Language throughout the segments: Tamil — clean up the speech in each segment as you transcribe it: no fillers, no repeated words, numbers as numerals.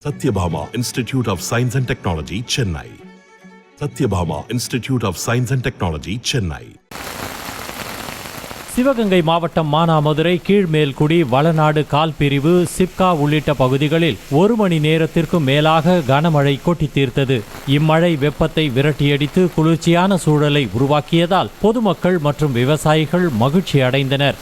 Satyabhama Institute of Science and Technology, Chennai. Satyabhama Institute of Science and Technology, Chennai. Sivaganga மாவட்டம் மானாமதுரை கீழ்மேல்குடி வளநாடு கால் பிரிவு சிப்கா உள்ளிட்ட பகுதிகளில் 1 மணி நேரத்திற்கும் மேலாக கனமழை கொட்டி தீர்த்தது. இம்மழை வெப்பத்தை விரட்டியடித்து குளிர்ச்சியான சூழலை உருவாக்கியதால் பொதுமக்கள் மற்றும் விவசாயிகள் மகிழ்ச்சி அடைந்தனர்.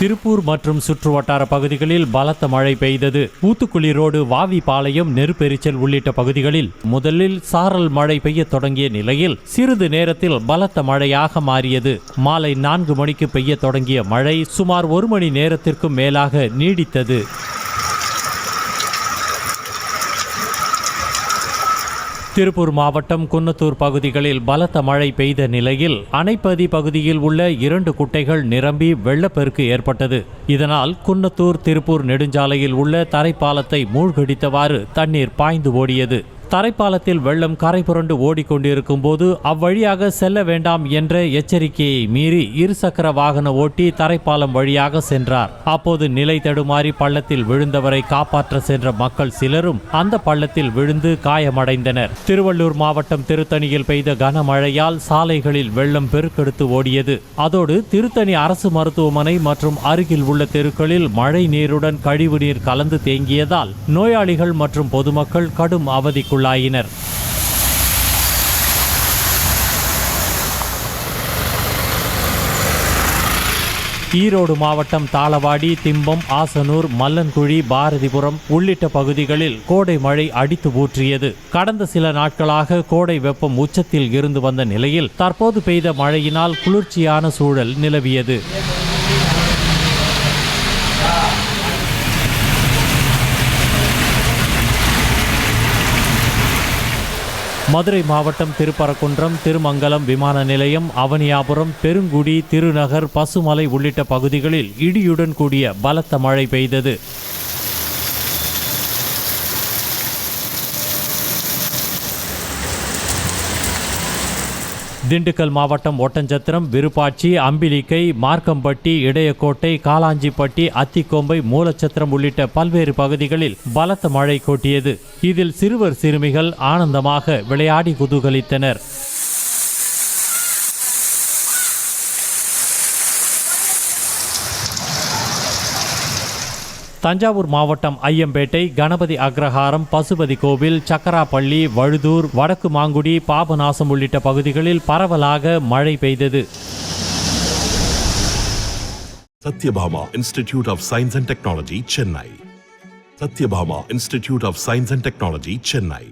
திருப்பூர் மற்றும் சுற்றுவட்டார பகுதிகளில் பலத்த மழை பெய்தது. ஊத்துக்குளி ரோடு, வாவிபாளையம், நெருப்பெரிச்சல் உள்ளிட்ட பகுதிகளில் முதலில் சாரல் மழை பெய்ய தொடங்கிய நிலையில் சிறிது நேரத்தில் பலத்த மழையாக மாறியது. மாலை 4 மணிக்கு பெய்ய தொடங்கிய மழை சுமார் 1 மணி நேரத்திற்கும் மேலாக நீடித்தது. திருப்பூர் மாவட்டம் குன்னத்தூர் பகுதிகளில் பலத்த மழை பெய்த நிலையில் அணைப்பதி பகுதியில் உள்ள 2 குட்டைகள் நிரம்பி வெள்ளப்பெருக்கு ஏற்பட்டது. இதனால் குன்னத்தூர் திருப்பூர் நெடுஞ்சாலையில் உள்ள தரைப்பாலத்தை மூழ்கடித்தவாறு தண்ணீர் பாய்ந்து ஓடியது. தரைப்பாலத்தில் வெள்ளம் கரை புரண்டு ஓடிக்கொண்டிருக்கும் போது அவ்வழியாக செல்ல வேண்டாம் என்ற எச்சரிக்கையை மீறி இருசக்கர வாகன ஓட்டி தரைப்பாலம் வழியாக சென்றார். அப்போது நிலை தடுமாறி பள்ளத்தில் விழுந்தவரை காப்பாற்ற சென்ற மக்கள் சிலரும் அந்த பள்ளத்தில் விழுந்து காயமடைந்தனர். திருவள்ளூர் மாவட்டம் திருத்தணியில் பெய்த கனமழையால் சாலைகளில் வெள்ளம் பெருக்கெடுத்து ஓடியது. அதோடு திருத்தணி அரசு மருத்துவமனை மற்றும் அருகில் உள்ள தெருக்களில் மழை நீருடன் கழிவு நீர் கலந்து தேங்கியதால் நோயாளிகள் மற்றும் பொதுமக்கள் கடும் அவதிக்குள்ளாயினர். ஈரோடு மாவட்டம் தாளவாடி, திம்பம், ஆசனூர், மல்லன்குழி, பாரதிபுரம் உள்ளிட்ட பகுதிகளில் கோடை மழை அடித்து ஊற்றியது. கடந்த சில நாட்களாக கோடை வெப்பம் உச்சத்தில் இருந்து வந்த நிலையில் தற்போது பெய்த மழையினால் குளிர்ச்சியான சூழல் நிலவியது. மதுரை மாவட்டம் திருப்பரங்குன்றம், திருமங்கலம் விமான நிலையம், அவனியாபுரம், பெருங்குடி, திருநகர், பசுமலை உள்ளிட்ட பகுதிகளில் இடியுடன் கூடிய பலத்த மழை பெய்தது. திண்டுக்கல் மாவட்டம் ஒட்டஞ்சத்திரம், விருப்பாட்சி, அம்பிலிக்கை, மார்க்கம்பட்டி, இடையக்கோட்டை, காலாஞ்சிப்பட்டி, அத்திக்கோம்பை, மூலச்சத்திரம் உள்ளிட்ட பல்வேறு பகுதிகளில் பலத்த மழை கொட்டியது. இதில் சிறுவர் சிறுமிகள் ஆனந்தமாக விளையாடி குதூகலித்தனர். தஞ்சாவூர் மாவட்டம் ஐயம்பேட்டை, கணபதி அக்ரஹாரம், பசுபதி கோவில், சக்கராப்பள்ளி, வழுதூர், வடக்கு மாங்குடி, பாபநாசம் உள்ளிட்ட பகுதிகளில் பரவலாக மழை பெய்தது. Satyabhama Institute of Science and Technology, Chennai. Satyabhama Institute of Science and Technology, Chennai.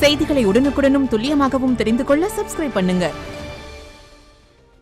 செய்திகளை உடனுக்குடனும் துல்லியமாகவும் தெரிந்து கொள்ள சப்ஸ்கிரைப் பண்ணுங்க.